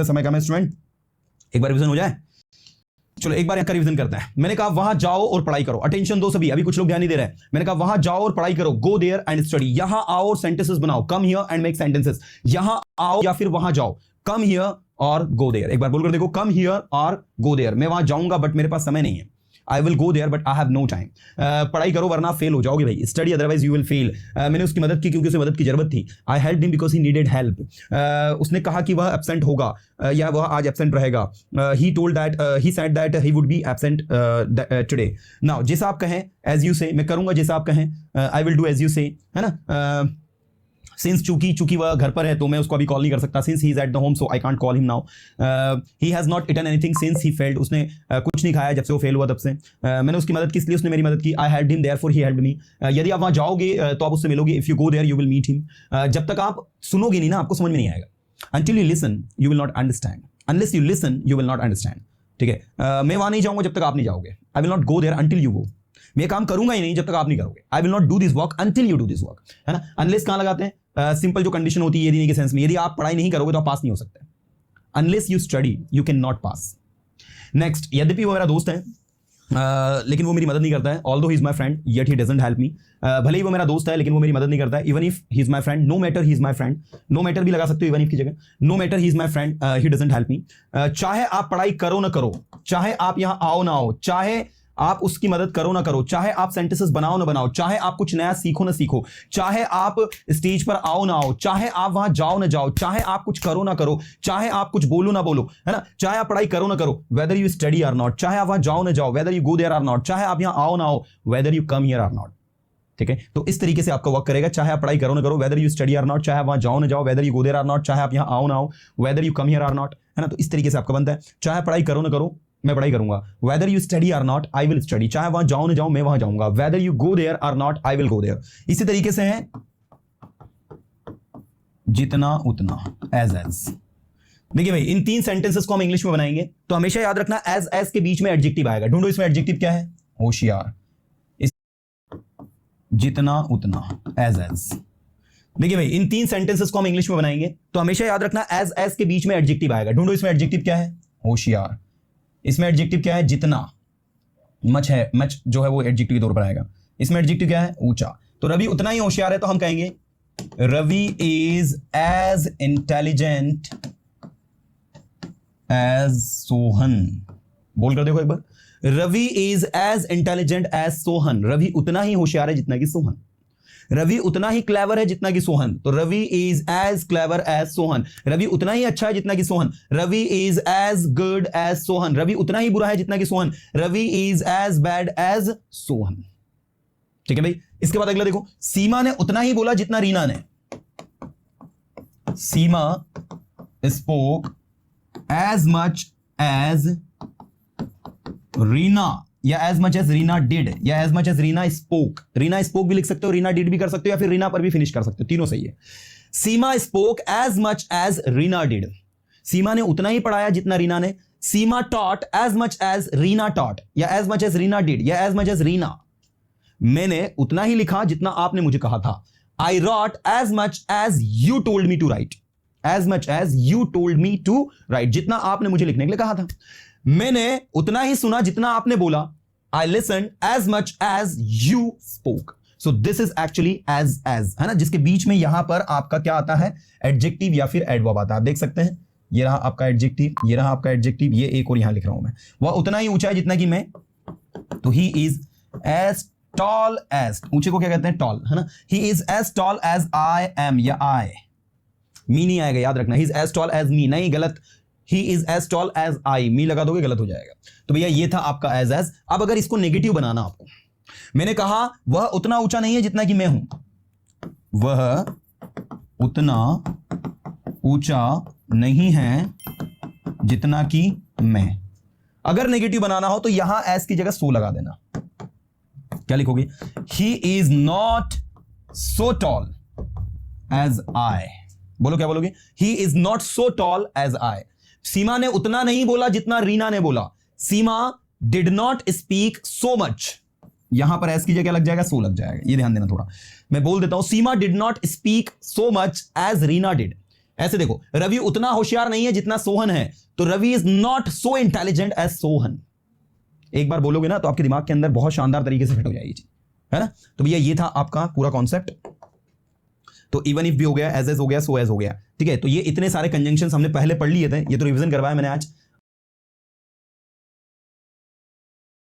समय कम है स्टूडेंट, एक बार रिवीजन हो जाए। चलो एक बार यहाँ का रिवीजन करते हैं। मैंने कहा वहां जाओ और पढ़ाई करो, अटेंशन दो सभी, अभी कुछ लोग ध्यान नहीं दे रहे हैं। मैंने कहा वहां जाओ और पढ़ाई करो, गो देयर एंड स्टडी। यहां आओ और सेंटेंसेस बनाओ, come here and make sentences. यहां आओ या फिर वहां जाओ, कम हियर और गो देयर। एक बार बोलकर देखो, कम हियर और गो देयर। मैं वहां जाऊंगा बट मेरे पास समय नहीं है, I will go there but I have no time. पढ़ाई करो वरना फेल हो जाओगे भाई, study otherwise you will fail. मैंने उसकी मदद की क्योंकि उसे मदद की जरूरत थी। I help him because he needed help. उसने कहा कि वह एब्सेंट होगा या वह आज एब्सेंट रहेगा। He told that, he said that he would be absent today. Now जैसा आप कहें, एज यू से, मैं करूंगा जैसा आप कहें, I will do as you say, है ना। सिंस चूंकि वह घर पर है तो मैं उसको अभी कॉल नहीं कर सकता, since he is at the home so I can't call him now. He has not eaten anything since he failed. उसने कुछ नहीं खाया जब से वो फेल हुआ तब से। मैंने उसकी मदद की इसलिए उसने मेरी मदद की। I helped him therefore he helped me. यदि आप वहां जाओगे तो आप उससे मिलोगे, if you go there you will meet him. जब तक आप सुनोगे नहीं ना आपको समझ में नहीं आएगा। Until you listen you will not understand, unless you listen you will not understand. ठीक है, मैं वहां नहीं जाऊंगा जब तक आप नहीं जाओगे। I will not go there until you go. मैं काम करूंगा ही नहीं जब तक आप नहीं करोगे। आई will not do this work until you do this work, है ना। अनलेस कहां लगाते हैं, सिंपल जो कंडीशन होती है यदि नहीं के सेंस में, यदि आप पढ़ाई नहीं करोगे तो आप पास नहीं हो सकते। Unless you study you can not pass. Next, यद्यपि वो मेरा दोस्त है लेकिन वो मेरी मदद नहीं करता है। Although he is my friend yet he doesn't help मी। भले ही वो मेरा दोस्त है लेकिन वो मेरी मदद नहीं करता है। Even if he is my friend, no matter he is my friend, no matter भी लगा सकते हो इवन इफ की जगह। No matter he is my friend he doesn't help me. चाहे आप पढ़ाई करो ना करो, चाहे आप यहां आओ ना आओ, चाहे आप उसकी मदद करो ना करो, चाहे आप सेंटेंसेस बनाओ ना बनाओ, चाहे आप कुछ नया सीखो ना सीखो, चाहे आप स्टेज पर आओ ना आओ, चाहे आप वहां जाओ ना जाओ, चाहे आप कुछ करो ना करो, चाहे आप कुछ बोलो ना बोलो, है ना, चाहे आप पढ़ाई करो ना करो, whether you study or not, चाहे आप वहां जाओ ना जाओ, whether you go there or not, चाहे आप यहां आओ ना आओ, whether you come here or not. ठीक है, तो इस तरीके से आपका वर्क करेगा। चाहे आप पढ़ाई करो ना करो, whether you study or not, चाहे आप वहां जाओ ना जाओ, whether you go there or not, चाहे आप यहां आओ ना आओ, whether you come here or not, है ना। तो इस तरीके से आपका बनता है। चाहे पढ़ाई करो ना करो, मैं पढ़ाई करूंगा, whether you study or not I will study, चाहे वहां जाओ ना जाओ मैं वहां जाऊंगा, whether you go there or not I will go there. इसी तरीके से है जितना उतना, एज एज। देखिए भाई, इन तीन सेंटेंसेस को हम इंग्लिश में बनाएंगे तो हमेशा याद रखना एज के बीच में एडजेक्टिव आएगा। ढूंढो इसमें एडजेक्टिव क्या है, होशियार। जितना उतना, एज एज। देखिए भाई, इन तीन सेंटेंसेस को हम इंग्लिश में बनाएंगे तो हमेशा याद रखना एज के बीच में एडजेक्टिव आएगा। ढूंढो इसमें एडजेक्टिव क्या है, होशियार। इसमें एडजेक्टिव क्या है, जितना। मच है, मच जो है वो एडजेक्टिव के तौर पर आएगा। इसमें एडजेक्टिव क्या है, ऊंचा। तो रवि उतना ही होशियार है तो हम कहेंगे Ravi is as intelligent as Sohan. बोल कर देखो एक बार, Ravi is as intelligent as Sohan. Ravi उतना ही होशियार है जितना कि सोहन। रवि उतना ही क्लेवर है जितना कि सोहन, तो Ravi is as clever as Sohan. Ravi उतना ही अच्छा है जितना कि Sohan. Ravi is as good as Sohan. Ravi उतना ही बुरा है जितना कि Sohan. Ravi is as bad as Sohan. ठीक है भाई, इसके बाद अगला देखो, सीमा ने उतना ही बोला जितना रीना ने। Seema spoke as much as Reena, या as much as Reena did, या as much as Reena spoke. Reena spoke भी लिख सकते हो, रीना डिड भी कर सकते हो, या फिर रीना पर भी फिनिश कर सकते हो, तीनों सही है। Seema spoke as much as Reena did. Seema ने उतना ही पढ़ाया जितना रीना ने। Seema taught as much as Reena taught, या as much as Reena did, या एज मच एज रीना। मैंने उतना ही लिखा जितना आपने मुझे कहा था। I wrote as much as you told me to write. As much as you told me to write, जितना आपने मुझे लिखने के लिए कहा था। मैंने उतना ही सुना जितना आपने बोला। I listened as much as you spoke. So this is actually as, है ना, जिसके बीच में यहां पर आपका क्या आता है, एडजेक्टिव या फिर एडवर्ब आता है। आप देख सकते हैं, ये रहा आपका एडजेक्टिव, ये रहा आपका एडजेक्टिव, ये एक और यहां लिख रहा हूं मैं। वह उतना ही ऊंचा है जितना कि मैं, तो he is as tall as, ऊंचे को क्या कहते हैं, टॉल, है ना। He is as tall as I am, या I, मी नहीं आएगा, याद रखना। He is as tall as me, नहीं, गलत। He is as tall as I, मी लगा दोगे गलत हो जाएगा। तो भैया ये था आपका एज। अब अगर इसको नेगेटिव बनाना आपको, मैंने कहा वह उतना ऊंचा नहीं है जितना कि मैं हूं। वह उतना ऊंचा नहीं है जितना कि मैं। अगर नेगेटिव बनाना हो तो यहां एज की जगह सो लगा देना। क्या लिखोगे, he is not so tall as I. बोलो क्या बोलोगे, he is not so tall as I. Seema ने उतना नहीं बोला जितना रीना ने बोला। Seema did not speak so much, यहां पर एस की जगह लग जाएगा सो लग जाएगा, ये ध्यान देना थोड़ा। मैं बोल देता हूं, Seema did not speak so much as Reena did. ऐसे देखो, रवि उतना होशियार नहीं है जितना सोहन है, तो Ravi is not so intelligent as Sohan. एक बार बोलोगे ना तो आपके दिमाग के अंदर बहुत शानदार तरीके से फिट हो जाएगी चीज, है ना। तो भैया ये था आपका पूरा कॉन्सेप्ट। तो इवन इफ भी हो गया, एज हो गया, सो एज हो गया, ठीक है। तो ये इतने सारे कंजंक्शंस हमने पहले पढ़ लिए थे, ये तो रिवीजन करवाया मैंने आज।